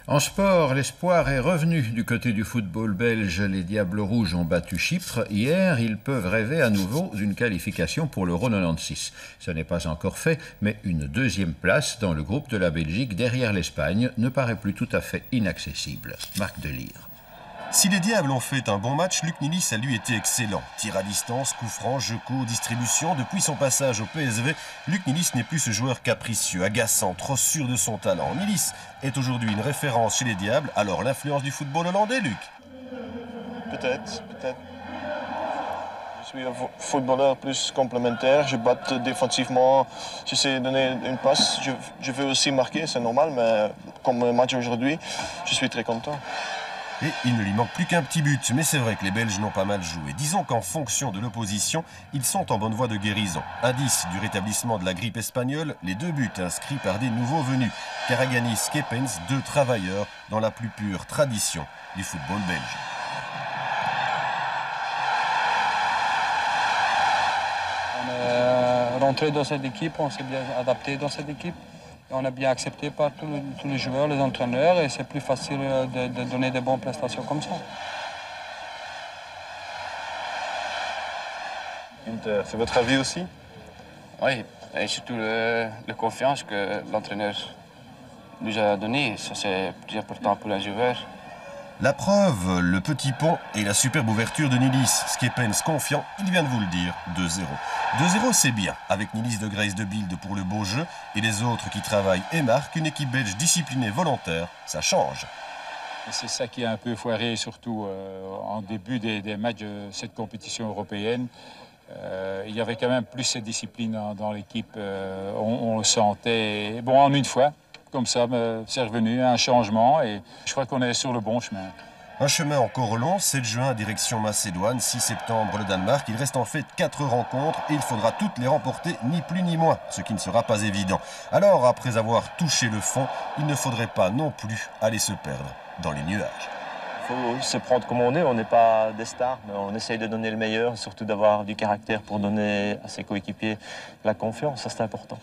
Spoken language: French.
En sport, l'espoir est revenu du côté du football belge. Les Diables Rouges ont battu Chypre. Hier, ils peuvent rêver à nouveau d'une qualification pour l'Euro 96. Ce n'est pas encore fait, mais une deuxième place dans le groupe de la Belgique derrière l'Espagne ne paraît plus tout à fait inaccessible. Marc Delire. Si les Diables ont fait un bon match, Luc Nilis a lui été excellent. Tir à distance, coup franc, jeu court, distribution. Depuis son passage au PSV, Luc Nilis n'est plus ce joueur capricieux, agaçant, trop sûr de son talent. Nilis est aujourd'hui une référence chez les Diables. Alors l'influence du football hollandais, Luc? Peut-être. Je suis un footballeur plus complémentaire. Je batte défensivement. J'essaie de donner une passe. Je veux aussi marquer, c'est normal, mais comme le match aujourd'hui, je suis très content. Et il ne lui manque plus qu'un petit but, mais c'est vrai que les Belges n'ont pas mal joué. Disons qu'en fonction de l'opposition, ils sont en bonne voie de guérison. Indice du rétablissement de la grippe espagnole, les 2 buts inscrits par des nouveaux venus. Karaganis, Kepens, 2 travailleurs dans la plus pure tradition du football belge. On est rentré dans cette équipe, on s'est bien adapté dans cette équipe. On a bien accepté par tous les joueurs, les entraîneurs, et c'est plus facile de donner des bonnes prestations comme ça. Inter, c'est votre avis aussi? Oui, et surtout la confiance que l'entraîneur nous a donnée, ça c'est plus important pour un joueur. La preuve, le petit pont et la superbe ouverture de Nilis. Skepens confiant, il vient de vous le dire, 2-0. 2-0 c'est bien, avec Nilis de Grace de Bilde pour le beau jeu et les autres qui travaillent et marquent, une équipe belge disciplinée volontaire, ça change. C'est ça qui a un peu foiré, surtout en début des matchs de cette compétition européenne. Il y avait quand même plus cette discipline dans l'équipe, on le sentait, bon en une fois. Comme ça, c'est revenu, un changement et je crois qu'on est sur le bon chemin. Un chemin encore long, 7 juin, direction Macédoine, 6 septembre, le Danemark. Il reste en fait 4 rencontres et il faudra toutes les remporter, ni plus ni moins, ce qui ne sera pas évident. Alors, après avoir touché le fond, il ne faudrait pas non plus aller se perdre dans les nuages. Il faut se prendre comme on est, on n'est pas des stars, mais on essaye de donner le meilleur, surtout d'avoir du caractère pour donner à ses coéquipiers la confiance, ça c'est important.